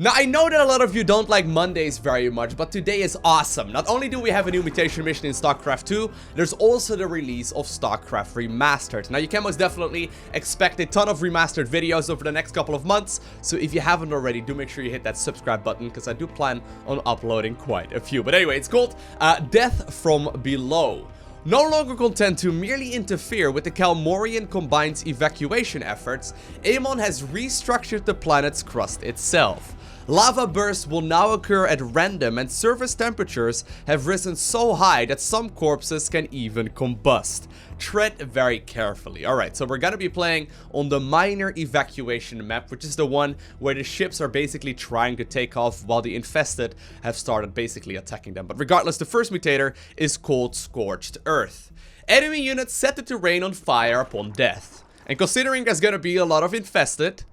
Now, I know that a lot of you don't like Mondays very much, but today is awesome. Not only do we have a new mutation mission in StarCraft 2, there's also the release of StarCraft Remastered. Now, you can most definitely expect a ton of remastered videos over the next couple of months, so if you haven't already, do make sure you hit that subscribe button, because I do plan on uploading quite a few. But anyway, it's called Death from Below. No longer content to merely interfere with the Kel-Morian combined evacuation efforts, Amon has restructured the planet's crust itself. Lava bursts will now occur at random, and surface temperatures have risen so high that some corpses can even combust. Tread very carefully. Alright, so we're gonna be playing on the minor evacuation map, which is the one where the ships are basically trying to take off while the infested have started basically attacking them. But regardless, the first mutator is called Scorched Earth. Enemy units set it to rain on fire upon death. And considering there's gonna be a lot of infested,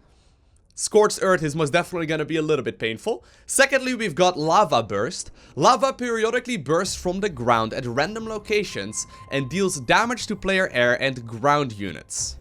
Scorched Earth is most definitely going to be a little bit painful. Secondly, we've got Lava Burst. Lava periodically bursts from the ground at random locations and deals damage to player air and ground units.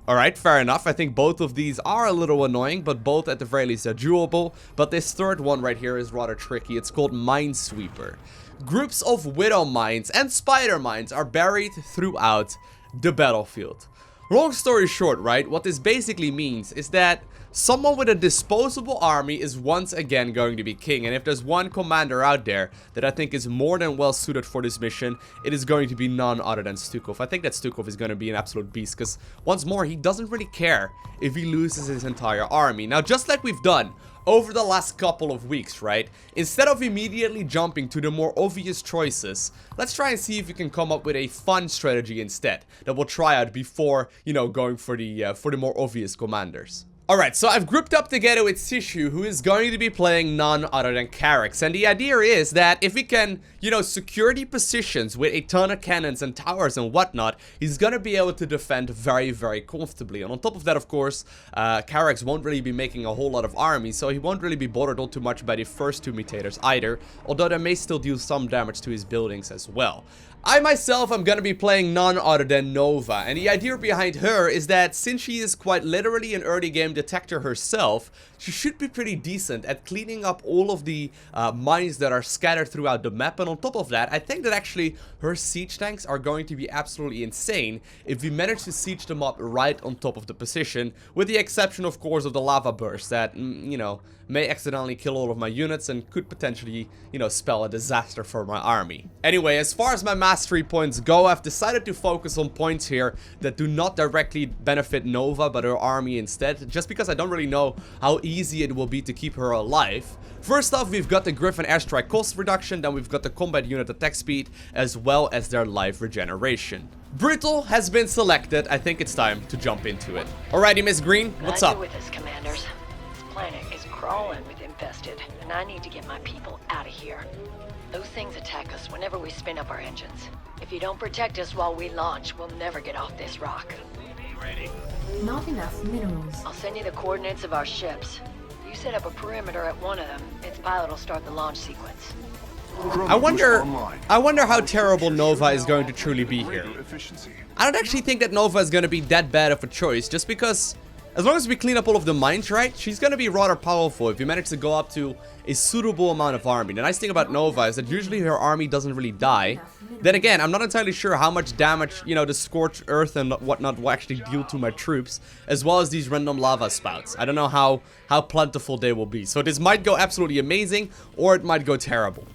Alright, fair enough. I think both of these are a little annoying, but both at the very least are doable. But this third one right here is rather tricky. It's called Minesweeper. Groups of Widow Mines and Spider Mines are buried throughout the battlefield. Long story short, right, what this basically means is that someone with a disposable army is once again going to be king, and if there's one commander out there that I think is more than well suited for this mission, it is going to be none other than Stukov. I think that Stukov is going to be an absolute beast, because once more, he doesn't really care if he loses his entire army. Now, just like we've done over the last couple of weeks, right? Instead of immediately jumping to the more obvious choices, let's try and see if we can come up with a fun strategy instead that we'll try out before, you know, going for the more obvious commanders. Alright, so I've grouped up together with Sishu, who is going to be playing none other than Carrax. And the idea is that if we can, you know, secure the positions with a ton of cannons and towers and whatnot, he's going to be able to defend very, very comfortably. And on top of that, of course, Carrax won't really be making a whole lot of armies, so he won't really be bothered all too much by the first two mutators either, although they may still do some damage to his buildings as well. I myself am going to be playing none other than Nova, and the idea behind her is that since she is quite literally an early game detector herself, she should be pretty decent at cleaning up all of the mines that are scattered throughout the map. And on top of that, I think that actually her siege tanks are going to be absolutely insane if we manage to siege them up right on top of the position, with the exception of course of the lava burst that, you know, may accidentally kill all of my units and could potentially, you know, spell a disaster for my army. Anyway, as far as my mastery points go, I've decided to focus on points here that do not directly benefit Nova but her army instead, just because I don't really know how easy it will be to keep her alive. First off, we've got the Griffin airstrike cost reduction, then we've got the combat unit attack speed, as well as their life regeneration. Brutal has been selected. I think it's time to jump into it. Alrighty, Miss Green, what's up? With us, commanders. This planet is crawling with infested, and I need to get my people out of here. Those things attack us whenever we spin up our engines. If you don't protect us while we launch, we'll never get off this rock. Ready. Not enough minerals. I'll send you the coordinates of our ships. You set up a perimeter at one of them, its pilot will start the launch sequence. I wonder how terrible Nova is going to truly be here. I don't actually think that Nova is going to be that bad of a choice, just because as long as we clean up all of the mines right, she's going to be rather powerful if we manage to go up to a suitable amount of army. The nice thing about Nova is that usually her army doesn't really die. Then again, I'm not entirely sure how much damage, you know, the Scorched Earth and whatnot will actually deal to my troops, as well as these random lava spouts. I don't know how plentiful they will be. So this might go absolutely amazing, or it might go terrible.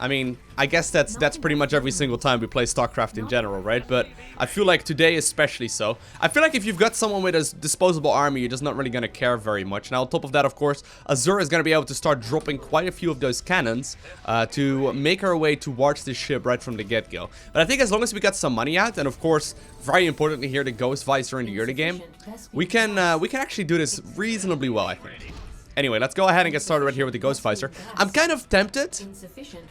I mean, I guess that's pretty much every single time we play StarCraft in general, right? But I feel like today especially so. I feel like if you've got someone with a disposable army, you're just not really going to care very much. Now, on top of that, of course, Azure is going to be able to start dropping quite a few of those cannons to make her way towards the ship right from the get-go. But I think as long as we got some money out, and of course, very importantly here, the Ghost Visor in the early game, we can actually do this reasonably well, I think. Anyway, let's go ahead and get started right here with the Ghost Visor. I'm kind of tempted,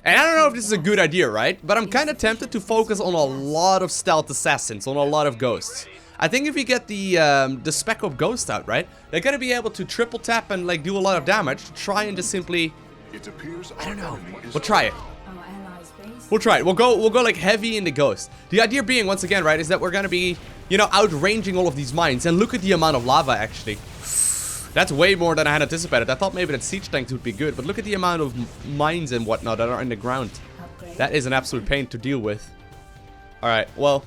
and I don't know if this is a good idea, right? But I'm kind of tempted to focus on a lot of stealth assassins, on a lot of ghosts. I think if we get the Spec Op Ghost out, right, they're gonna be able to triple tap and like do a lot of damage to try and just simply, I don't know, we'll try it. We'll try it. We'll go like heavy in the Ghost. The idea being, once again, right, is that we're gonna be, you know, outranging all of these mines. And look at the amount of lava, actually. That's way more than I had anticipated. I thought maybe that siege tanks would be good, but look at the amount of mines and whatnot that are in the ground. That is an absolute pain to deal with. Alright, well,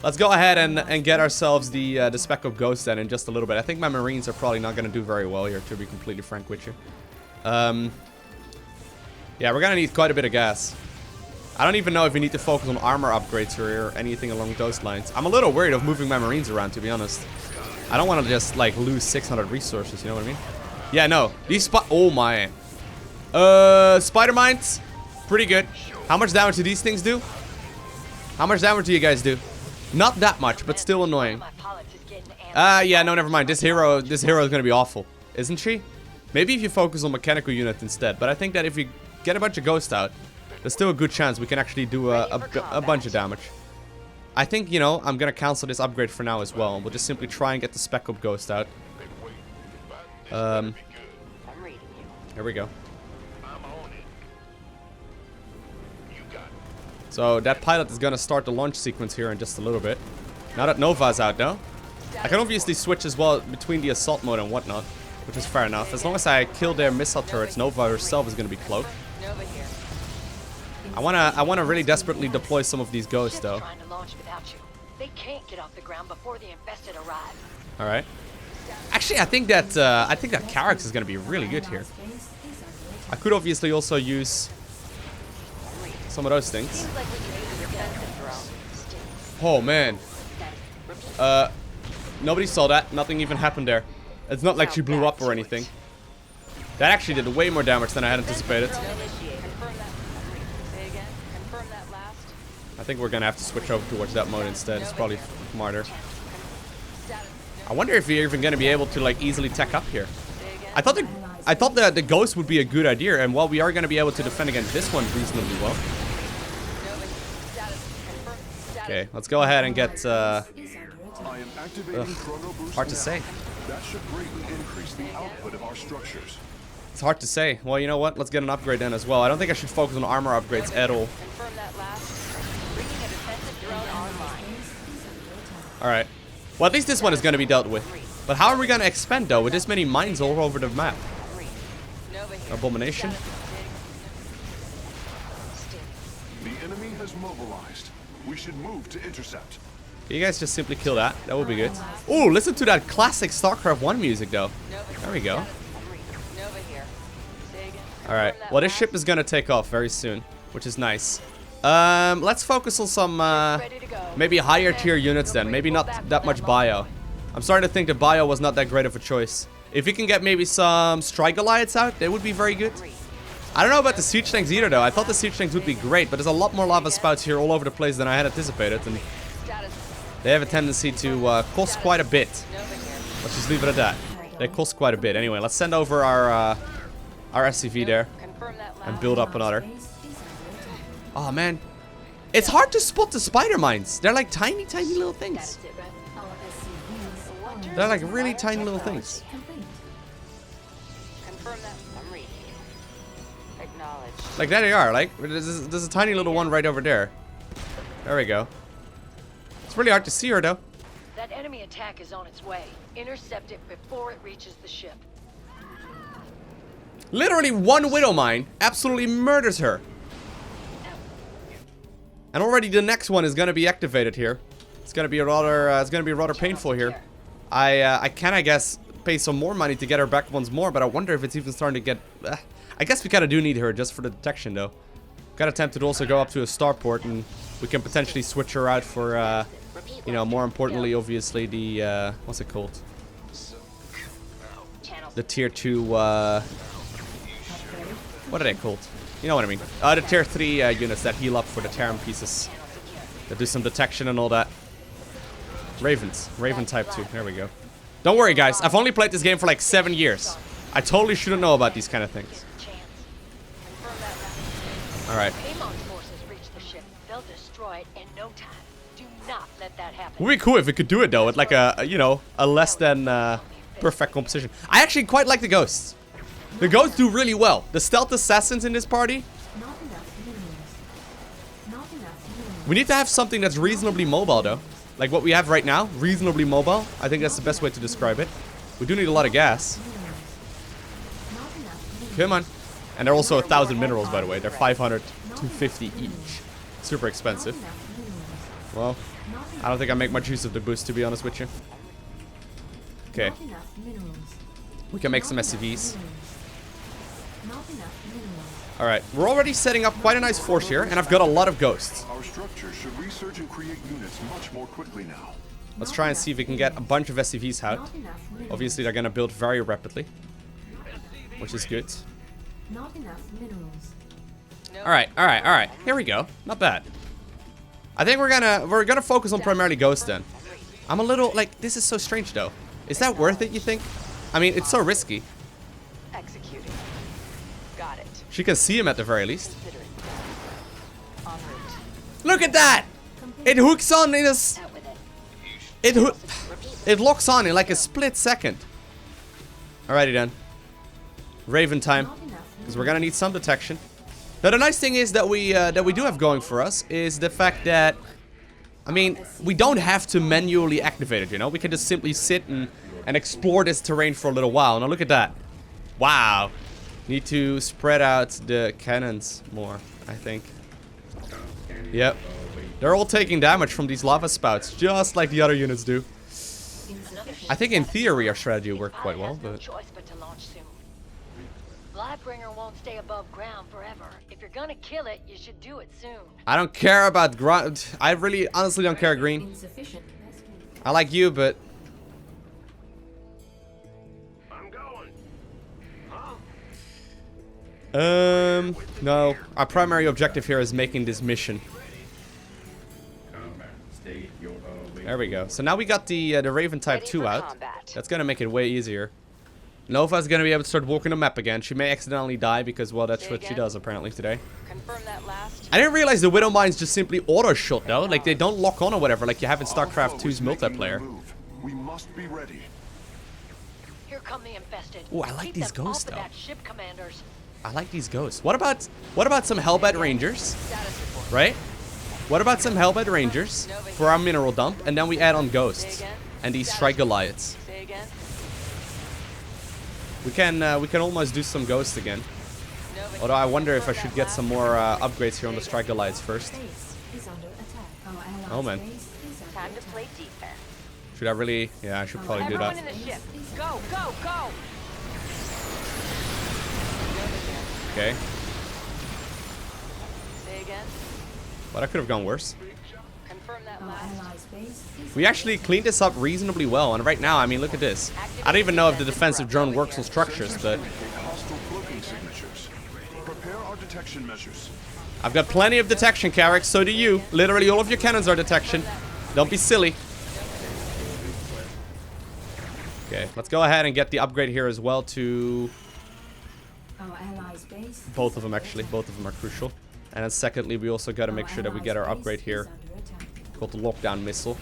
let's go ahead and get ourselves the Spec of Ghost then in just a little bit. I think my Marines are probably not going to do very well here, to be completely frank with you. Yeah, we're going to need quite a bit of gas. I don't even know if we need to focus on armor upgrades or anything along those lines. I'm a little worried of moving my Marines around, to be honest. I don't want to just, like, lose 600 resources, you know what I mean? Yeah, no. These oh my. Spider mines, pretty good. How much damage do these things do? How much damage do you guys do? Not that much, but still annoying. Yeah, no, never mind. This hero is gonna be awful, isn't she? Maybe if you focus on mechanical units instead. But I think that if we get a bunch of ghosts out, there's still a good chance we can actually do a bunch of damage. I think, you know, I'm gonna cancel this upgrade for now as well. We'll just simply try and get the Spec Up Ghost out. Here we go. So that pilot is gonna start the launch sequence here in just a little bit. Now that Nova's out, though, I can obviously switch as well between the assault mode and whatnot, which is fair enough. As long as I kill their missile turrets, Nova herself is gonna be cloaked. I wanna really desperately deploy some of these ghosts, though. They can't get off the ground before the infested arrive. All right. Actually, I think that Carrax is gonna be really good here. I could obviously also use some of those things. Oh man. Nobody saw that. Nothing even happened there. It's not like she blew up or anything. That actually did way more damage than I had anticipated. I think we're gonna have to switch over towards that mode instead. It's probably smarter. I wonder if we're even gonna be able to like easily tech up here. I thought that the ghost would be a good idea, and while we are gonna be able to defend against this one reasonably well. Okay, let's go ahead and get hard to say. That should greatly increase the output of our structures. It's hard to say. Well, you know what? Let's get an upgrade then as well. I don't think I should focus on armor upgrades at all. Alright. Well, at least this one is going to be dealt with. But how are we going to expand, though, with this many mines all over the map? Abomination. The enemy has mobilized. We should move to intercept. You guys just simply kill that. That would be good. Ooh, listen to that classic StarCraft 1 music, though. There we go. Alright. Well, this ship is going to take off very soon, which is nice. Let's focus on some, maybe higher tier units then. Maybe not that much bio. I'm starting to think that bio was not that great of a choice. If we can get maybe some Strike Goliaths out, they would be very good. I don't know about the siege tanks either, though. I thought the siege tanks would be great, but there's a lot more lava spouts here all over the place than I had anticipated, and they have a tendency to cost quite a bit. Let's just leave it at that. They cost quite a bit. Anyway, let's send over our SCV there and build up another. Oh man, it's hard to spot the spider mines. They're like tiny, tiny little things. They're like really tiny little things. Like there they are. Like there's a tiny little one right over there. There we go. It's really hard to see her though. That enemy attack is on its way. Intercept it before it reaches the ship. Literally one Widow Mine absolutely murders her. And already the next one is gonna be activated here. It's gonna be rather painful here. I can, I guess, pay some more money to get her back once more, but I wonder if it's even starting to get. I guess we kind of do need her just for the detection, though. Got attempted to also go up to a starport, and we can potentially switch her out for, you know, more importantly, obviously the what's it called? The tier 2. What are they called? You know what I mean. The tier 3 units that heal up for the Terran pieces. That do some detection and all that. Ravens. Raven type 2. There we go. Don't worry, guys. I've only played this game for like 7 years. I totally shouldn't know about these kind of things. Alright. Amon's forces reach the ship. They'll destroy it in no time. Do not let that happen. Would be cool if we could do it, though, at like a you know, a less than perfect composition. I actually quite like the ghosts. The ghosts do really well. The stealth assassins in this party. We need to have something that's reasonably mobile, though. Like what we have right now. Reasonably mobile. I think that's the best way to describe it. We do need a lot of gas. Come on. And they're also 1,000 minerals, by the way. They're 500, 250 each. Super expensive. Well, I don't think I make much use of the boost, to be honest with you. Okay. We can make some SCVs. Alright, we're already setting up quite a nice force here, and I've got a lot of ghosts. Our structure should research and create units much more quickly now. Let's try and see if we can get a bunch of SCVs out. Obviously, they're gonna build very rapidly, which is good. Not enough minerals. Alright. Here we go. Not bad. I think we're gonna focus on primarily ghosts then. I'm a little like, this is so strange though. Is that worth it, you think? I mean, it's so risky. Executing. Got it. She can see him at the very least. Considering. En route. Look at that! It hooks on in a Out with it. it locks on in like a split second. Alrighty then. Raven time. Because we're gonna need some detection. Now the nice thing is that we do have going for us is the fact that, I mean, we don't have to manually activate it, you know? We can just simply sit and explore this terrain for a little while. Now look at that. Wow. Need to spread out the cannons more, I think. Yep. They're all taking damage from these lava spouts, just like the other units do. I think in theory our strategy worked quite well, but... Lightbringer won't stay above ground forever. If you're gonna kill it, you should do it soon. I don't care about ground. I really, honestly don't care, Green. Insufficient. I like you, but... I'm going. No. Our primary objective here is making this mission. There we go. So now we got the Raven Type 2 out. That's gonna make it way easier. Nova's gonna be able to start walking the map again. She may accidentally die because, well, that's what she does apparently today. Confirm that last. I didn't realize the Widow Mines just simply auto-shot though. Like, they don't lock on or whatever like you have in StarCraft 2's multiplayer. We must be ready. Here come the infested. Ooh, I like Keep these them ghosts off of though. that ship, commanders. I like these ghosts. What about some Hellbed Rangers? Status report. Right? What about some Hellbed Rangers for our mineral dump, and then we add on ghosts and these Strike Goliaths. Say again. We can almost do some ghosts again. Although I wonder if I should get some more upgrades here on the Strike Goliaths first. Base is under attack. Our allies' Oh man. base is under Time to attack. play defense. Should I really? Yeah, I should probably do that. Everyone in the ship. Go, go, go. Okay. Say again. But I could have gone worse. Confirm that Our last. allies' base is We actually cleaned this up reasonably well, and right now, I mean, look at this. I don't even know if the defensive drone works on structures, but Hostile cloaking signatures. Prepare our detection measures. I've got plenty of detection, Carrick. So do you. Literally all of your cannons are detection. Don't be silly. Okay, let's go ahead and get the upgrade here as well to our allies' base. both of them, actually. Both of them are crucial. And then secondly, we also got to make sure that we get our upgrade here called the lockdown missile.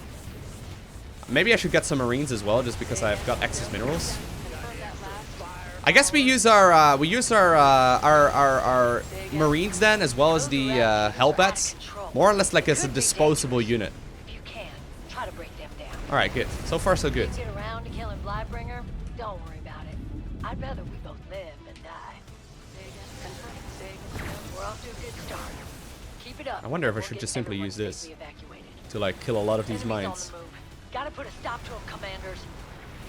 Maybe I should get some marines as well, just because I've got excess minerals. I guess we use our marines then, as well as the hellbats, more or less like as a disposable unit. If you can, try to break them down. All right, good. So far, so good. Get around to killing Lightbringer? Don't worry about it. I'd rather we both live than die. Say again. Confirm. Say again. We're off to a good start. Keep it up. I wonder if I We'll should get just simply everyone use this safely evacuated. to like kill a lot of these Enemies on mines. the move. Gotta put a stop to them, commanders.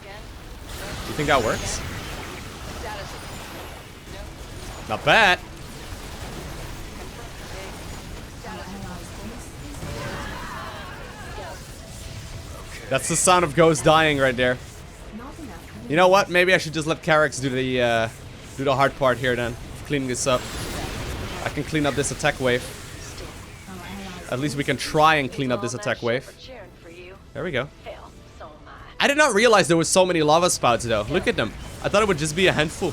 Again. You think that works? Status. Not bad. Our allies' base is That's the sound of ghosts dying right there. not enough. You know what? Maybe I should just let Carrix do the hard part here then, cleaning this up. I can clean up this attack wave. Our allies' At least we can try and clean up this All attack that wave. shit for cheering for you. There we go. Hell, so am I. I did not realize there was so many lava spouts though. Look at them. I thought it would just be a handful.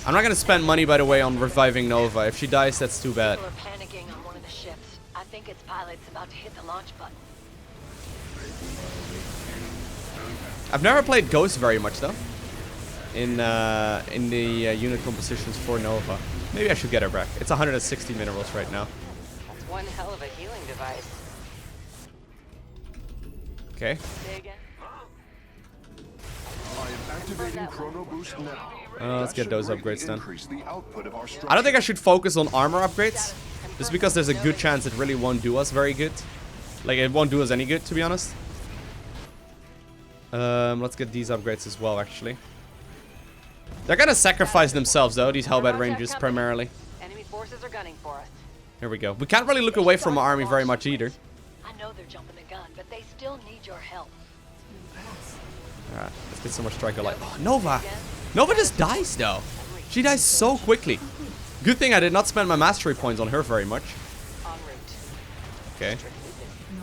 I'm not gonna spend money, by the way, on reviving Nova. If she dies, that's too bad. People are panicking on one of the ships. I think its pilot's about to hit the launch button. I've never played Ghost very much though. In the unit compositions for Nova. Maybe I should get her back. It's 160 minerals right now. That's one hell of a healing device. Okay. Say again. Activating chrono boost now. Let's get those upgrades done. Increase the output of our I don't think I should focus on armor upgrades. Just because there's a good chance it really won't do us very good. Like, it won't do us any good, to be honest. Let's get these upgrades as well, actually. They're gonna sacrifice themselves, though, these Hellbat Rangers, primarily. Enemy forces are gunning for us. Here we go. We can't really look away from our army very much, either. I know they're jumping the gun, but they still need your help. Alright, let's get some more striker light. Oh, Nova! Nova just dies, though. She dies so quickly. Good thing I did not spend my mastery points on her very much. En route. Okay.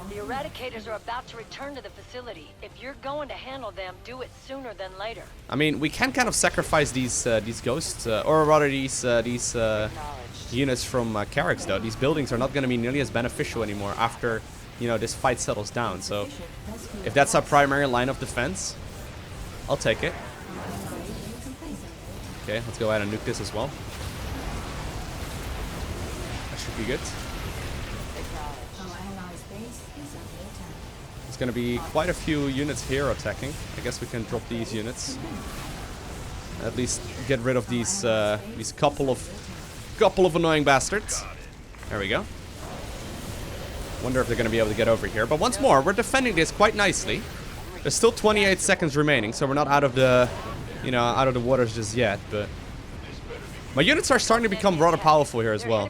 The Eradicators are about to return to the facility. If you're going to handle them, do it sooner than later. I mean, we can kind of sacrifice these ghosts, or rather these units from Carracks, though. These buildings are not going to be nearly as beneficial anymore after, you know, this fight settles down. So, if that's our primary line of defense, I'll take it. Okay, let's go ahead and nuke this as well. That should be good. There's going to be quite a few units here attacking. I guess we can drop these units. At least get rid of these couple of annoying bastards. There we go. Wonder if they're going to be able to get over here. But once more, we're defending this quite nicely. There's still 28 seconds remaining, so we're not out of the, you know, out of the waters just yet. But my units are starting to become rather powerful here as well.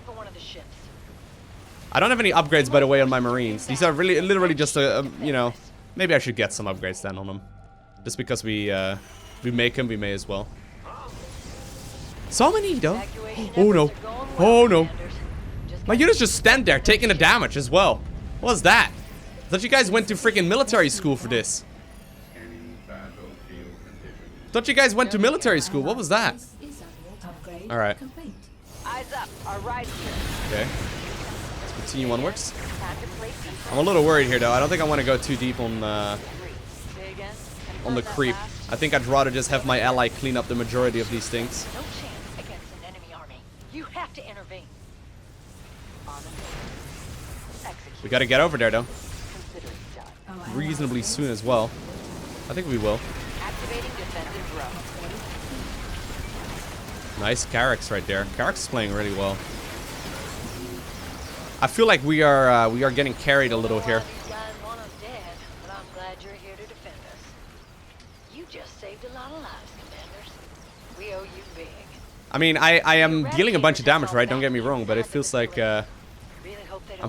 I don't have any upgrades, by the way, on my Marines. These are really, literally just you know, maybe I should get some upgrades then on them. Just because we make them, we may as well. So many, though. Oh, no. Oh, no. My units just stand there, taking the damage as well. What was that? I thought you guys went to freaking military school for this. Thought you guys went to military school. What was that? Alright. Eyes up. Our ride here. Okay. Let's continue onwards. I'm a little worried here, though. I don't think I want to go too deep on the creep. I think I'd rather just have my ally clean up the majority of these things. No chance against an enemy army. You have to intervene. We gotta get over there, though. Reasonably soon as well. I think we will. Activating defensive row. Nice Carracks right there. Carracks is playing really well. I feel like we are getting carried a little here. These guys want us dead, but I'm glad you're here to defend us. You just saved a lot of lives, commanders. We owe you big. I mean, I am dealing a bunch of damage, right? Don't get me wrong, but it feels like I'm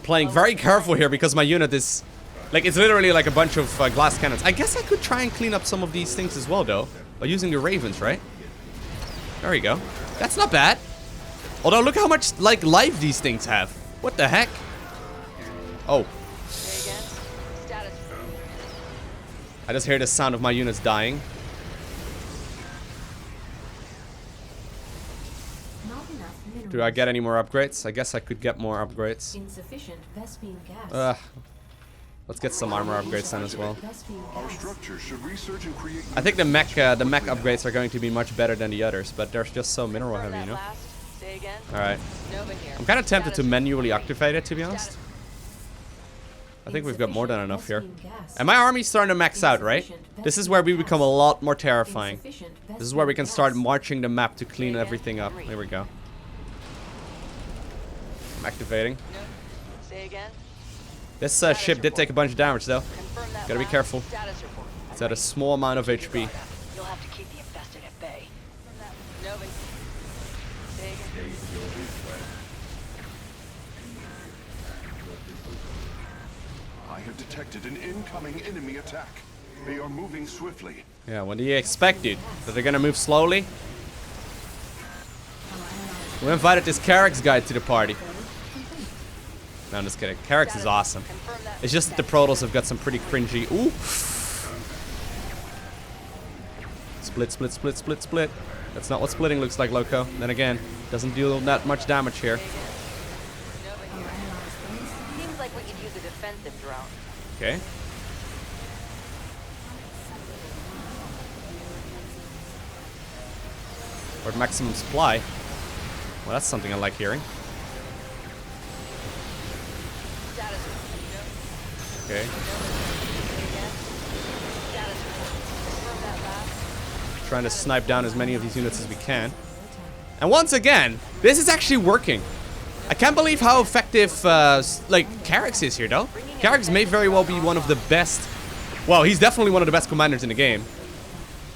playing very careful here because my unit is like, it's literally like a bunch of glass cannons. I guess I could try and clean up some of these things as well, though, by using the Ravens, right? There we go. That's not bad. Although, look how much like life these things have. What the heck? Oh. I just hear the sound of my units dying. Do I get any more upgrades? I guess I could get more upgrades. Insufficient Vespine gas. Let's get some armor upgrades then as well. Our structure should research and create. I think the mech upgrades are going to be much better than the others, but they're just so mineral heavy, you know? Alright. I'm kind of tempted to manually activate it, to be honest. I think we've got more than enough here. And my army's starting to max out, right? This is where we become a lot more terrifying. This is where we can start marching the map to clean everything up. There we go. I'm activating. This ship did take a bunch of damage, though. Gotta be careful. It's at a small amount of HP. You'll have to keep the infested at bay. I have detected an incoming enemy attack. They are moving swiftly. Yeah, what do you expect, dude? That they're gonna move slowly? We invited this Carracks guy to the party. No, I'm just kidding. Carracks is awesome. It's just that the Protoss have got some pretty cringy... Ooh! Split, split, split, split, split. That's not what splitting looks like, Lowko. Then again, doesn't deal that much damage here. Seems like we could use a defensive drone. Okay. Or maximum supply. Well, that's something I like hearing. Okay. Trying to snipe down as many of these units as we can. And once again, this is actually working. I can't believe how effective, like, Carrick's is here, though. Carrick's may very well be one of the best... Well, he's definitely one of the best commanders in the game.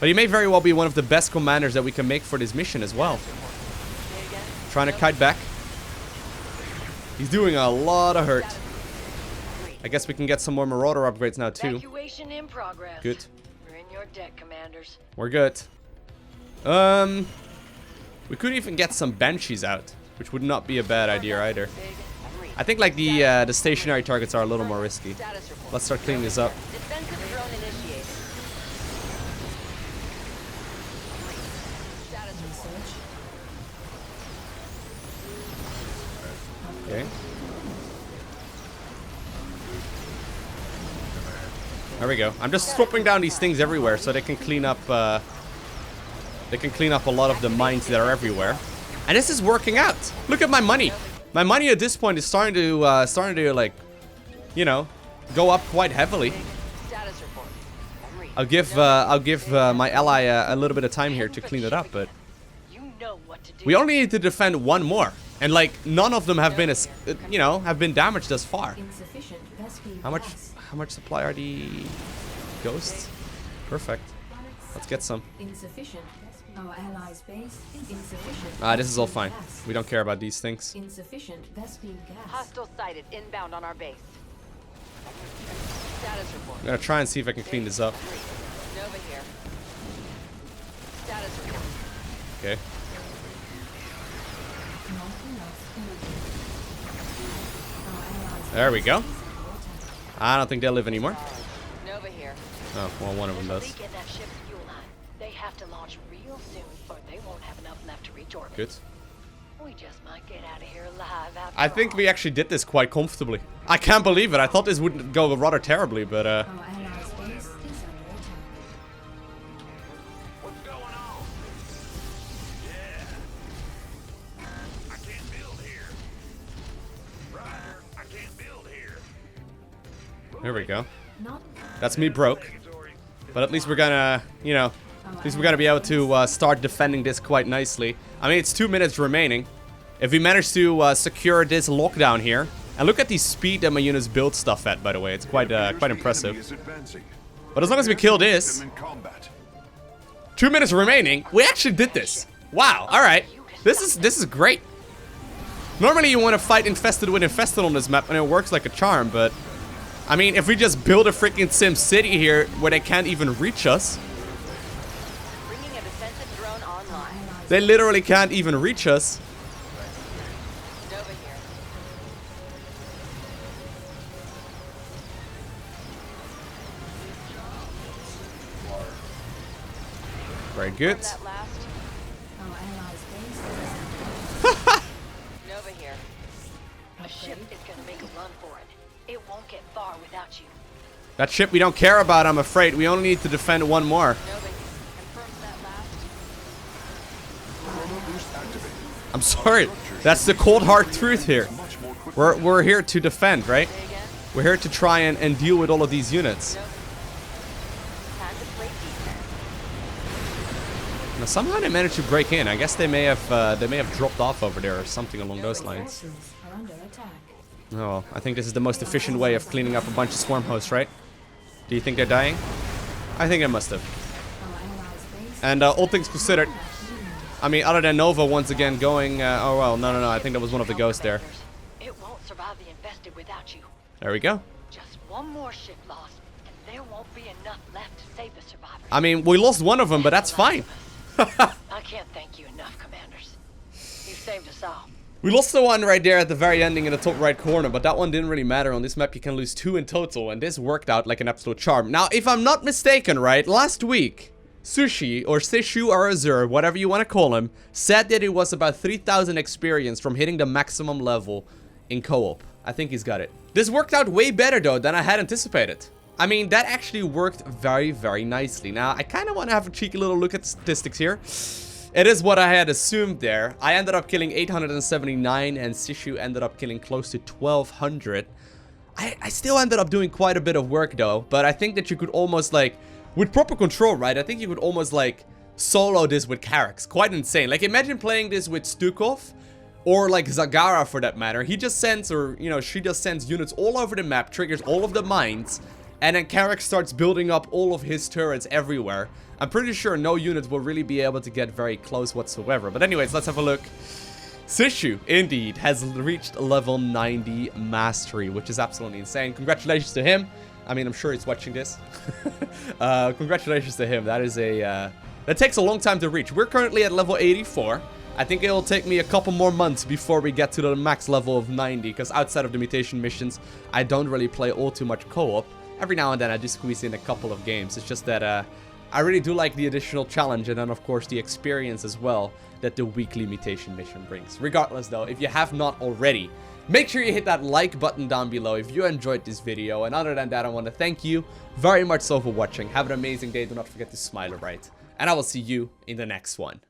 But he may very well be one of the best commanders that we can make for this mission as well. Trying to kite back. He's doing a lot of hurt. I guess we can get some more Marauder upgrades now, too. Evacuation in progress. Good. We're in your deck, commanders. We're good. We could even get some Banshees out, which would not be a bad idea either. I think like the stationary targets are a little more risky. Let's start cleaning this up. Defensive drone initiated. Status report. Okay. There we go. I'm just swapping down these things everywhere so they can clean up. They can clean up a lot of the mines that are everywhere. And this is working out. Look at my money. My money at this point is starting to like, you know, go up quite heavily. I'll give my ally a little bit of time here to clean it up, but we only need to defend one more, and like none of them have been as, you know, have been damaged thus far. How much supply are the ghosts? Perfect. Let's get some. Our allies' base insufficient. This is all fine. We don't care about these things. Insufficient Vespene gas. Hostile sighted inbound on our base. Status report. I'm gonna try and see if I can clean this up. Nova here. Status report. Okay. Not enough energy. Our allies' There we go. I don't think they'll live anymore. Nova here. Oh, well, one of them does. Leak in that ship's fuel line. They have to launch real soon, or they won't have enough left to reach orbit. Good. We just might get out of here alive after I think all. we actually did this quite comfortably. I can't believe it. I thought this would go rather terribly, but Our allies' base is under attack. What's going on? Yeah. I can't build here. Ryder, I can't build here. here we go. Not That's me broke. But at least we're gonna, you know, at least we're gonna be able to start defending this quite nicely. I mean, it's 2 minutes remaining. If we manage to secure this lockdown here, and look at the speed that my units build stuff at, by the way, it's quite impressive. But as long as we kill this, 2 minutes remaining, we actually did this. Wow, all right, this is great. Normally you want to fight infested with infested on this map, and it works like a charm, but I mean, if we just build a freaking Sim City here where they can't even reach us. Bringing a defensive drone online. They literally can't even reach us. Nova here. Very good. That last. our allies' base is Nova here. A ship is gonna make a run for it. It won't get far without you. That ship we don't care about, I'm afraid. We only need to defend one more. Nova here. Confirms that last. I'm sorry. That's the cold hard truth here. We're here to defend, right? Say again. We're here to try and deal with all of these units. Time to play defense. Now somehow they managed to break in. I guess they may have dropped off over there or something along those lines. forces are under attack. Oh, well, I think this is the most efficient way of cleaning up a bunch of swarm hosts, right? Do you think they're dying? I think they must have. Our allies' base And all things considered, I mean, other than Nova once again going, oh well, no, I think that was one of the ghosts there. It won't survive the infested without you. There we go. Just one more ship lost, and there won't be enough left to save the survivors. I mean, we lost one of them, but that's fine. I can't thank you enough, commanders. You saved us all. We lost the one right there at the very ending in the top right corner, but that one didn't really matter. On this map, you can lose 2 in total, and this worked out like an absolute charm. Now, if I'm not mistaken, right, last week, Sushi, or Sishu or Azur, whatever you want to call him, said that it was about 3,000 experience from hitting the maximum level in co-op. I think he's got it. This worked out way better, though, than I had anticipated. I mean, that actually worked very, very nicely. Now, I kind of want to have a cheeky little look at the statistics here. It is what I had assumed there. I ended up killing 879, and Sishu ended up killing close to 1,200. I still ended up doing quite a bit of work, though. But I think that you could almost, like, with proper control, right? I think you could almost, like, solo this with Carrax. Quite insane. Like, imagine playing this with Stukov, or like Zagara for that matter. He just sends, or, you know, she just sends units all over the map, triggers all of the mines, and then Carrax starts building up all of his turrets everywhere. I'm pretty sure no unit will really be able to get very close whatsoever. But anyways, let's have a look. Sishu, indeed, has reached level 90 mastery, which is absolutely insane. Congratulations to him. I mean, I'm sure he's watching this. Congratulations to him. That is a... that takes a long time to reach. We're currently at level 84. I think it'll take me a couple more months before we get to the max level of 90, because outside of the mutation missions, I don't really play all too much co-op. Every now and then I do squeeze in a couple of games. It's just that I really do like the additional challenge, and then of course the experience as well that the weekly mutation mission brings. Regardless though, if you have not already, make sure you hit that like button down below if you enjoyed this video. And other than that, I want to thank you very much so for watching. Have an amazing day. Do not forget to smile, alright? And I will see you in the next one.